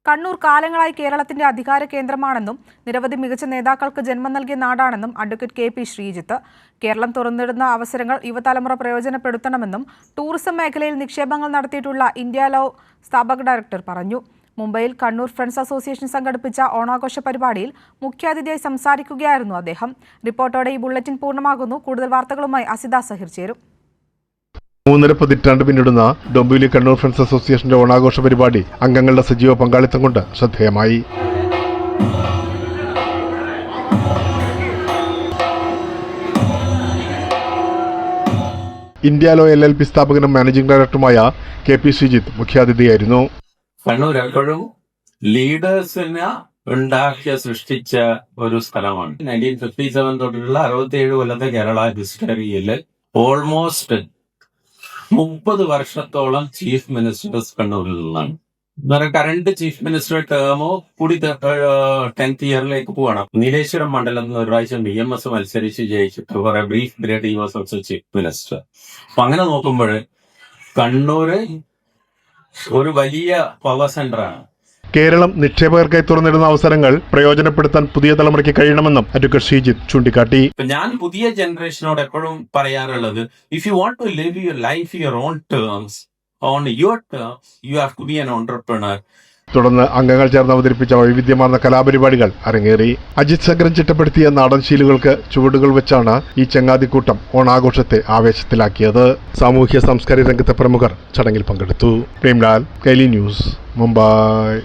കണ്ണൂർ കാലങ്ങളായി കേരളത്തിന്റെ അധികാര കേന്ദ്രമാണെന്നും നിരവധി മികച്ച നേതാക്കൾക്ക് ജന്മം നൽകിയ നാടാണെന്നും അഡ്വക്കേറ്റ് കെ.പി. ശ്രീജിത്ത്. കേരളം തുറന്നിടുന്ന അവസരങ്ങൾ യുവതലമുറ പ്രയോജനപ്പെടുത്തണമെന്നും ടൂറിസം മേഖലയിൽ നിക്ഷേപങ്ങൾ നടത്തിയിട്ടുള്ള ഇന്ത്യ ലോ സ്ഥാപക ഡയറക്ടർ പറഞ്ഞു. മുംബൈയിൽ കണ്ണൂർ ഫ്രണ്ട്സ് അസോസിയേഷൻ സംഘടിപ്പിച്ച ഓണാഘോഷ പരിപാടിയിൽ മുഖ്യാതിഥിയായി സംസാരിക്കുകയായിരുന്നു അദ്ദേഹം. റിപ്പോർട്ടോടെ ഈ ബുള്ളറ്റിൻ പൂർണ്ണമാകുന്നു. കൂടുതൽ വാർത്തകളുമായി അസിത സഹിർ ചേരും. 3.5 പതിറ്റാണ്ട് പിന്നിടുന്ന ഡൊംബിവിലി കണ്ണൂർ ഫ്രണ്ട്സ് അസോസിയേഷന്റെ ഓണാഘോഷ പരിപാടി അംഗങ്ങളുടെ സജീവ പങ്കാളിത്തം കൊണ്ട് ശ്രദ്ധേയമായി. ഇന്ത്യ ലോ LLP സ്ഥാപകനും മാനേജിംഗ് ഡയറക്ടറുമായ കെ.പി. ശ്രീജിത്ത് മുഖ്യാതിഥിയായിരുന്നു. കണ്ണൂർ എപ്പോഴും ലീഡേഴ്സിനെ സൃഷ്ടിച്ച ഒരു സ്ഥലമാണ്. 1957 തൊട്ടുള്ള 67 കൊല്ലത്തെ കേരള ഹിസ്റ്ററിയിൽ ഓൾമോസ്റ്റ് 30 വർഷത്തോളം ചീഫ് മിനിസ്റ്റേഴ്സ് കണ്ണൂരിൽ നിന്നാണ്. കറണ്ട് ചീഫ് മിനിസ്റ്റർ ടേമോ കൂടി 10th ഇയറിലേക്ക് പോവാണ്. നീലേശ്വരം മണ്ഡലം ഒരു പ്രാവശ്യം BMS മത്സരിച്ച് ജയിച്ചിട്ട് കുറെ brief period was also chief minister. അപ്പൊ അങ്ങനെ നോക്കുമ്പോൾ കണ്ണൂര് ഒരു വലിയ പവർ സെന്ററാണ്. കേരളം നിക്ഷേപകർക്കായി തുറന്നിടുന്ന അവസരങ്ങൾ പ്രയോജനപ്പെടുത്താൻ പുതിയ തലമുറയ്ക്ക് കഴിയണമെന്നും അഡ്വക്കേറ്റ് ശ്രീജിത്ത് ചൂണ്ടിക്കാട്ടി. ഞാൻ പുതിയ ജനറേഷനോട് എപ്പോഴും പറയാറുള്ളത്, if you want to live your life your own terms, on your terms, you have to be an entrepreneur. തുടർന്ന് അംഗങ്ങൾ ചേർന്ന് അവതരിപ്പിച്ച വൈവിധ്യമാർന്ന കലാപരിപാടികൾ അരങ്ങേറി. അജിത് സഗരൻ ചിട്ടപ്പെടുത്തിയ നാടൻ ശീലുകൾക്ക് ചുവടുകൾ വെച്ചാണ് ഈ ചങ്ങാതിക്കൂട്ടം ഓണാഘോഷത്തെ ആവേശത്തിലാക്കിയത്. സാമൂഹ്യ സാംസ്കാരിക രംഗത്തെ പ്രമുഖർ ചടങ്ങിൽ പങ്കെടുത്തു. പ്രേംലാൽ, കൈലി ന്യൂസ്, മുംബൈ.